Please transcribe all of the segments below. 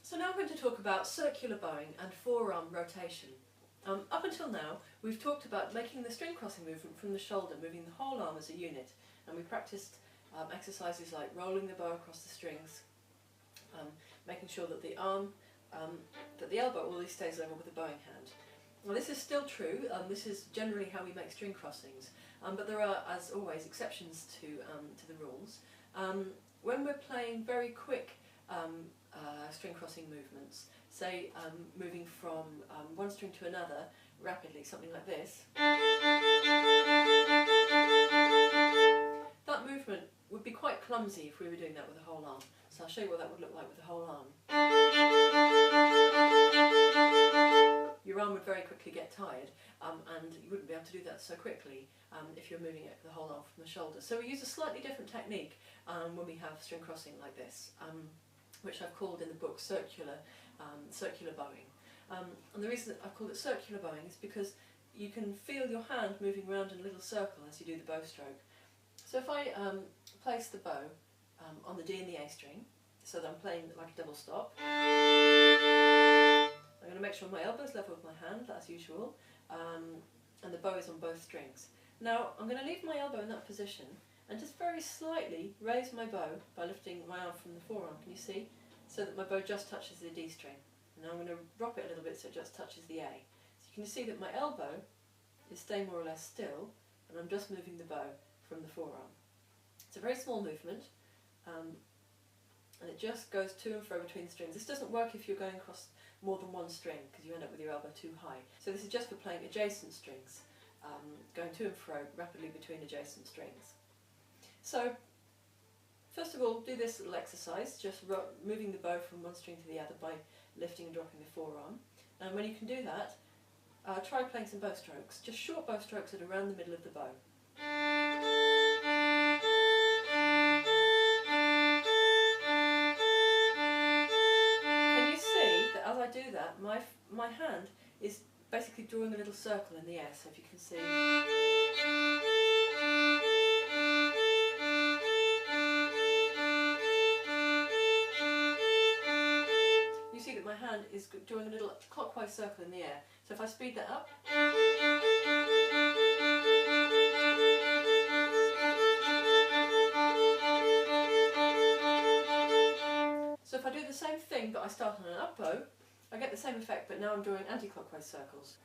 So now I'm going to talk about circular bowing and forearm rotation. Up until now we've talked about making the string crossing movement from the shoulder, moving the whole arm as a unit, and we practiced exercises like rolling the bow across the strings, making sure that the arm, that the elbow always stays level with the bowing hand. Well, this is still true. This is generally how we make string crossings, but there are, as always, exceptions to the rules. When we're playing very quick string crossing movements, say moving from one string to another rapidly, something like this, that movement would be quite clumsy if we were doing that with the whole arm. So I'll show you what that would look like with the whole arm. Your arm would very quickly get tired, and you wouldn't be able to do that so quickly if you're moving it the whole arm from the shoulder. So we use a slightly different technique when we have string crossing like this, which I've called in the book circular bowing. And the reason that I've called it circular bowing is because you can feel your hand moving around in a little circle as you do the bow stroke. So if I place the bow on the D and the A string, so that I'm playing like a double stop, I'm going to make sure my elbow is level with my hand, as usual, and the bow is on both strings. Now I'm going to leave my elbow in that position and just very slightly raise my bow by lifting my arm from the forearm, can you see? So that my bow just touches the D string. And now I'm going to rock it a little bit so it just touches the A. So you can see that my elbow is staying more or less still, and I'm just moving the bow from the forearm. It's a very small movement, and it just goes to and fro between the strings. This doesn't work if you're going across more than one string, because you end up with your elbow too high. So this is just for playing adjacent strings, going to and fro rapidly between adjacent strings. So first of all, do this little exercise, just moving the bow from one string to the other by lifting and dropping the forearm. And when you can do that, try playing some bow strokes, just short bow strokes at around the middle of the bow. Can you see that as I do that, my hand is basically drawing a little circle in the air, so if you can see. You see that my hand is drawing a little clockwise circle in the air. So if I speed that up, so if I do the same thing but I start on an up bow, I get the same effect, but now I'm drawing anti-clockwise circles.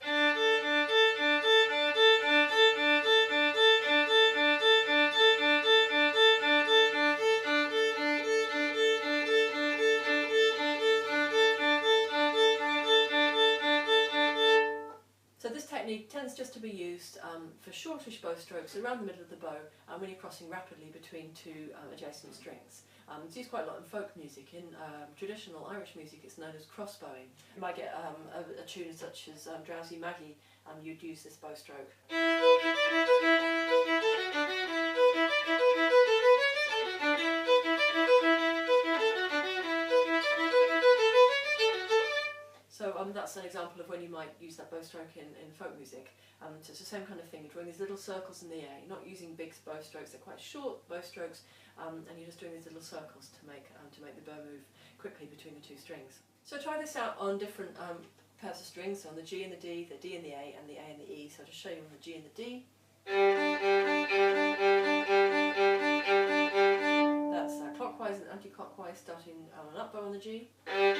So this technique tends just to be used for shortish bow strokes around the middle of the bow when you're crossing rapidly between two adjacent strings. It's used quite a lot in folk music. In traditional Irish music it's known as crossbowing. You might get a tune such as Drowsy Maggie, you'd use this bow stroke. So that's an example of when you might use that bow stroke in folk music. So it's the same kind of thing, you're drawing these little circles in the air. You're not using big bow strokes, they're quite short bow strokes, and you're just doing these little circles to make the bow move quickly between the two strings. So try this out on different pairs of strings, so on the G and the D and the A, and the A and the E. So I'll just show you on the G and the D. That's clockwise and anti-clockwise, starting on an up bow on the G. And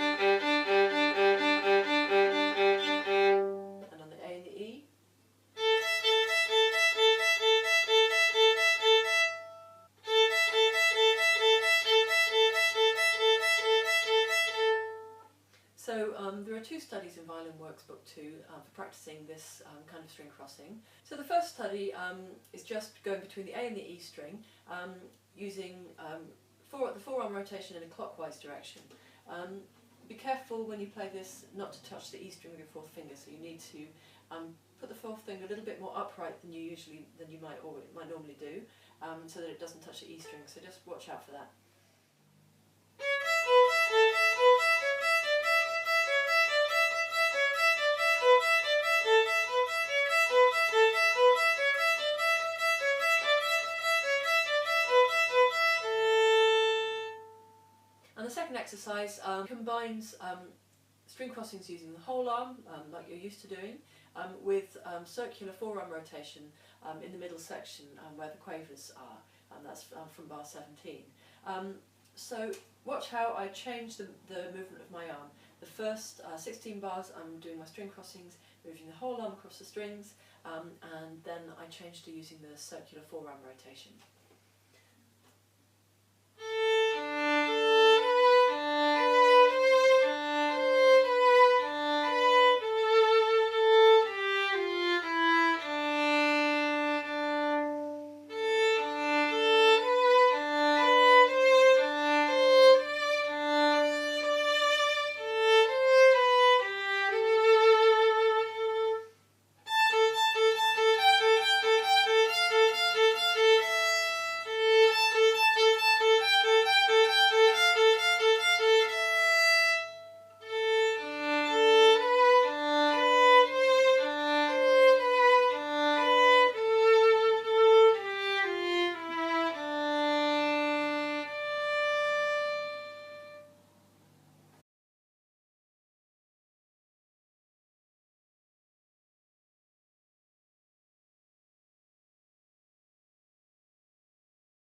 on the A and the E. So there are two studies in Violinworks Book 2 for practicing this kind of string crossing. So the first study is just going between the A and the E string, using the forearm rotation in a clockwise direction. Be careful when you play this not to touch the E string with your fourth finger, so you need to put the fourth finger a little bit more upright than you might normally do, so that it doesn't touch the E string, so just watch out for that. And the second exercise combines string crossings using the whole arm, like you're used to doing, with circular forearm rotation in the middle section where the quavers are, and that's from bar 17. So watch how I change the movement of my arm. The first 16 bars I'm doing my string crossings, moving the whole arm across the strings, and then I change to using the circular forearm rotation.